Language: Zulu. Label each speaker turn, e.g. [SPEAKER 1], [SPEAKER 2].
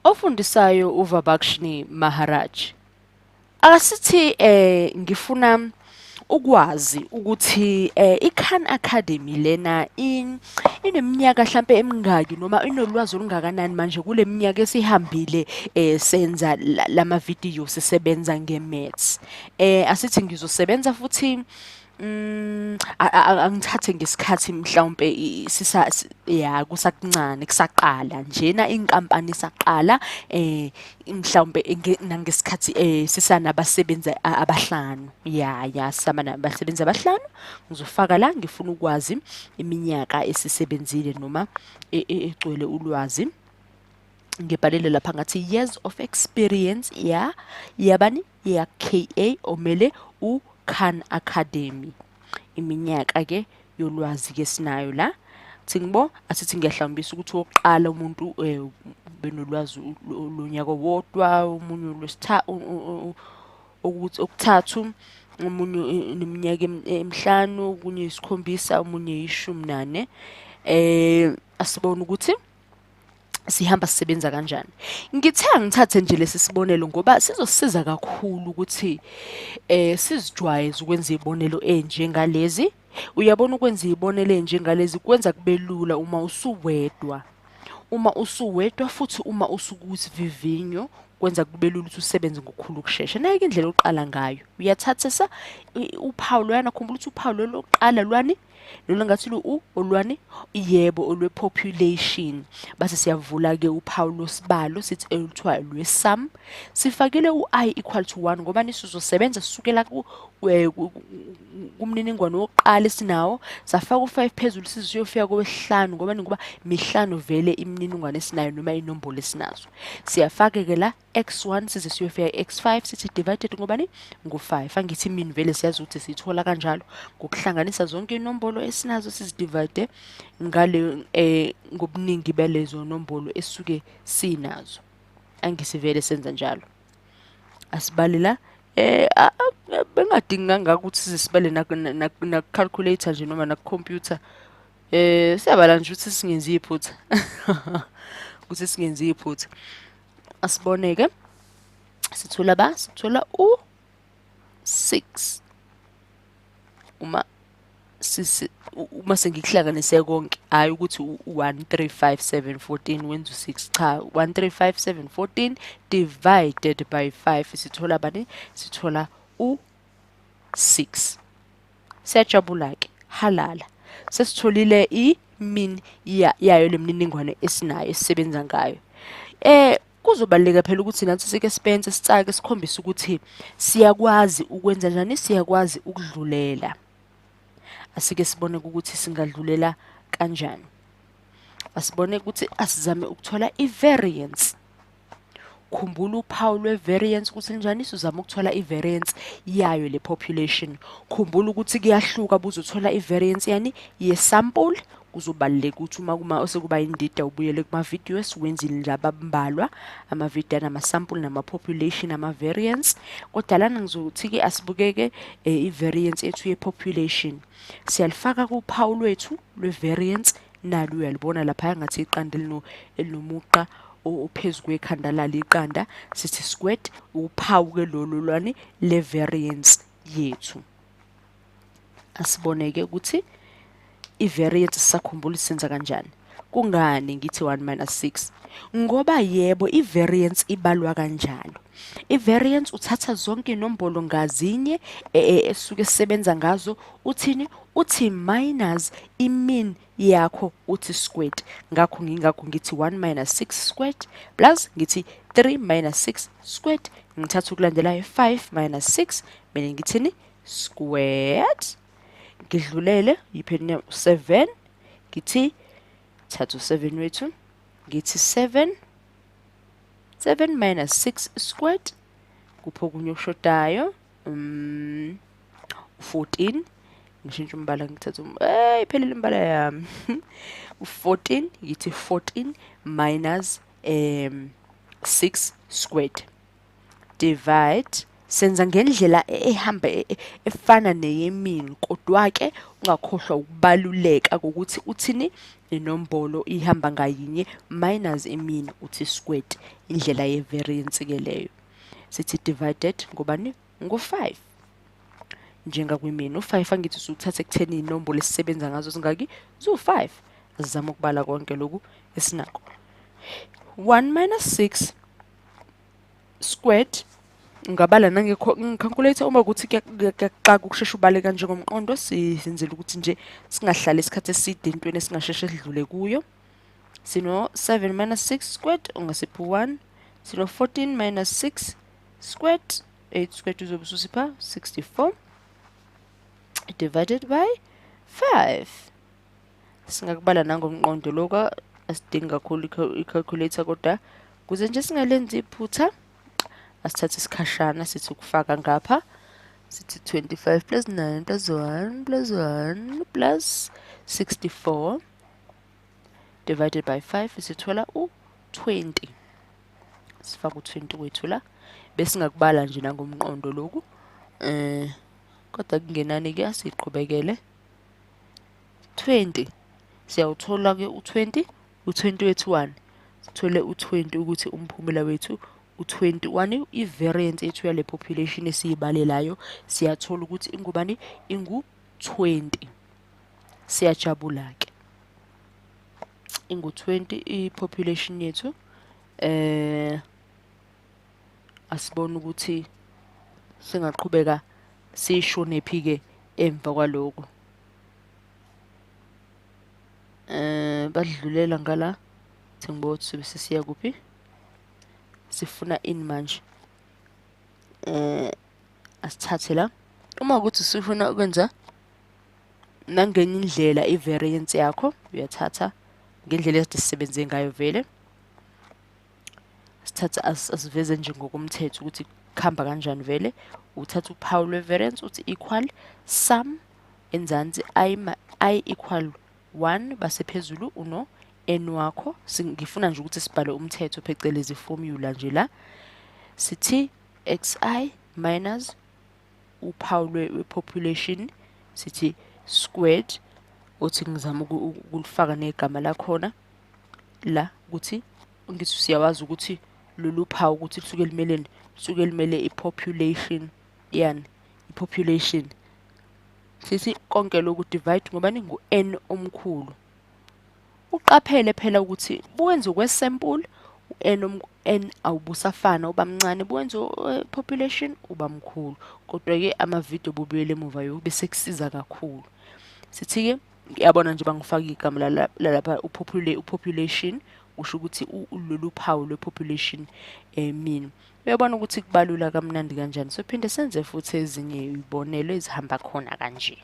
[SPEAKER 1] Ofundisayo uVabakshni Maharaj. Akasithi ngifuna ukwazi ukuthi iKhan Academy lena ineminyaka mhlambe emingaki noma inolwazi olungakanani manje kule minyaka esihambile senza lama video sisebenza ngeMaths. Asithi ngizosebenza futhi angithathe ngesikhathi mhlawumbe kusakuncane kusaqala njena inkampani isaqala mhlawumbe nangesikhathi sisanabasebenzi abahlanu nabasebenzi abahlanu ngizofaka la ngifuna ukwazi iminyaka esisebenzile noma egcwele ulwazi ngibhalele lapha ngathi years of experience yabani KA omele Khan Academy iminyaka ke yolwazi ke sinayo la thingibo asithi ngiyahlambisa ukuthi oqala umuntu benolwazi lonyaka wodwa umunye lwesithathu ukuthi okuthathu umunye neminyaka emihlanu kunye isikhombisa umunye 14 asibona ukuthi sihamba sisebenza kanjani. Ngithathe nje lesi sibonelo ngoba sizosiza kakhulu ukuthi sizijwayeze ukwenza izibonelo enjengalezi. Uyabona ukwenza izibonelo enjengalezi kwenza kube lula uma usuwedwa. Uma usuwedwa futhi uma usukusivivinyo kwenza kube lula ukuthi usebenze ngokukhulu ukusheshsha. Nayo indlela oqala ngayo. Uyathathisa uphawu lwana khumbula ukuthi uphawu lokuqala lwani lolu ngathi olwani yebo olwepopulation base siyavula ke uphawu losibalo sithi elithwa lwesum sifakile I equal to 1 ngoba nisizosebenza sisukela kumniningwane wokuqala esinawo safaka u5 phezulu sizofika kwesihlanu ngoba mihlanu vele imininingwane esinayo noma inombolo esinazo siyafaka ke la x1 size siyofika x5 sithi divided ngobani ngo5 angithi min vele siyazi ukuthi sithola kanjalo ngokuhlanganisa zonke inombolo esinazo sizidivide ngale ngobuningi belezo nombolo esuke sinazo angisivele senza njalo asibalela bengadinganga ukuthi sisibale na calculator nje noma na computer siyabala nje ukuthi singenzi iphutha ukuthi singenzi iphutha asiboneke sithola u6 uma sengikuhlanganise konke hayi ukuthi u1 3 5 7 14 wenza u6 cha 1 3 5 7 14 divided by 5 sithola bani sithola u6 siyajabula ke halala sesitholile imin yayo lemininingwane esinayo esisebenza ngayo kuzobaleka phela ukuthi nathi sike sipense sicake sikhombisa ukuthi siyakwazi ukwenza njani siyakwazi ukudlulela asike sibone ukuthi singadlulela kanjani asibone ukuthi asizame ukuthola ivariance khumbula uphawu lwevariance ukuthi njani sizama ukuthola ivariance yayo le population khumbula ukuthi kuyahluka buzothola ivariance yani yesample kuzobaleka ukuthi uma sekuba indida ubuyele kuma videos wenzile njalo abambalwa ama video nama sample nama population ama variance kodwa lana ngizothi ke asibukeke ivariance ethu ye population siyalifaka kuphawu lwethu lwevariance nalo uyalibona lapha ngathi iqanda elinomuqa ophezulu kwekhanda lali iqanda sithi squared uphawu ke lolu lwani le variance yethu asiboneke ukuthi ivariance sakhumbula isenza kanjani kungani ngithi 1 minus 6 ngoba yebo ivariance ibalwa kanjalo ivariance uthatha zonke inombolo ngazinye esuke sisebenza ngazo uthini uthi minus imean yakho uthi squared ngakho ngithi 1 minus 6 squared plus ngithi 3 minus 6 squared ngithatha ukulandelayo 5 minus 6 mina ngithini squared ngidlulele yipheni 7 ngithi thatha u7 wethu ngithi 7 minus 6 squared kupho kunye okushodayo 14 ngishintsha umbala ngithatha iphelile imbala yami u14 ngithi 14 minus 6 squared divide senza ngendlela ehamba efana neyemini, kodwa ke ungakhohlwa ukubaluleka kokuthi uthini inombolo ihamba ngayinye minus imini uthi squared, indlela ye-variance ke leyo. Sithi divided ngobani? Ngo-5. Njengakwimini u-5 angithi usuthatha ekutheni inombolo esisebenza ngazo zingaki? Zu-5. Asizame ukubala konke lokhu esinako. 1 minus 6 squared. Ngabala ngicalculate uma ukuthi kuyaxaka ukushesha ubale kanje ngomqondo, senzele ukuthi nje singahlali isikhathi eside entweni esingasheshe sidlule kuyo. Sino 7 minus 6 squared ungasipha 1. Sino 14 minus 6 squared, 8 squared uzobe ususipha 64 divided by 5. Singakubala nangomqondo lokho asidingi kakhulu i-calculator, kodwa kuze nje singalenzi iphutha asithathe isikhashana sithi ukufaka ngapha. Sithi 25 plus 9 plus 1 plus 1 plus 64 divided by 5 sithola u-20. Sifaka u-20 wethu la. Bese ngakubala nje nangomqondo lokhu. Kodwa kungenani ke asiqhubekele. 20. Siyawuthola ke u-20, u-20 wethu 1. Sithole u-20 ukuthi umphumela wethu u-21, i-variance yethu yale population esiyibalelayo siyathola ukuthi ingubani? Ingu-20. Siyajabula ke. Ingu-20 i-population yethu. Asibone ukuthi singaqhubeka sishone phi ke emva kwaloko. Badlulela ngala. Ngibona ukuthi sobe sesiya kuphi? Sifuna ini manje? Asithathe la. Uma ukuthi sifuna ukwenza nangenye indlela i-variance yakho, uyathatha ngendlela esisebenze ngayo vele. Sithatha asiveze nje ngokomthetho ukuthi kuhamba kanjani vele. Uthatha uphawu lwe-variance uthi equal sum enzansi I equal 1 base phezulu uno n wakho. Ngifuna nje ukuthi sibhale umthetho phecelezi formula nje la. Sithi xi minus uphawu lwe-population sithi squared, uthi ngizama ukulifaka negama lakhona la ukuthi ngithi siyawazi ukuthi lolu phawu ukuthi lisuke limeleni, lisuke limele i-population yani i-population. Sithi konke lokhu divide ngobani? Ngu-n omkhulu. Uqaphele phela ukuthi buwenze kwesample n awubusafana uba mncane, buwenze population uba mkhulu. Kodwa ke ama-video bubuyele emuva yobe sekusiza kakhulu. Sithi ke ngiyabona nje bangifaka igama lapha upopulation, usho ukuthi lolu phawu lwe-population mean. Uyabona ukuthi kubalula kamnandi kanjani. So phinde senze futhi ezinye izibonelo ezihamba khona kanje.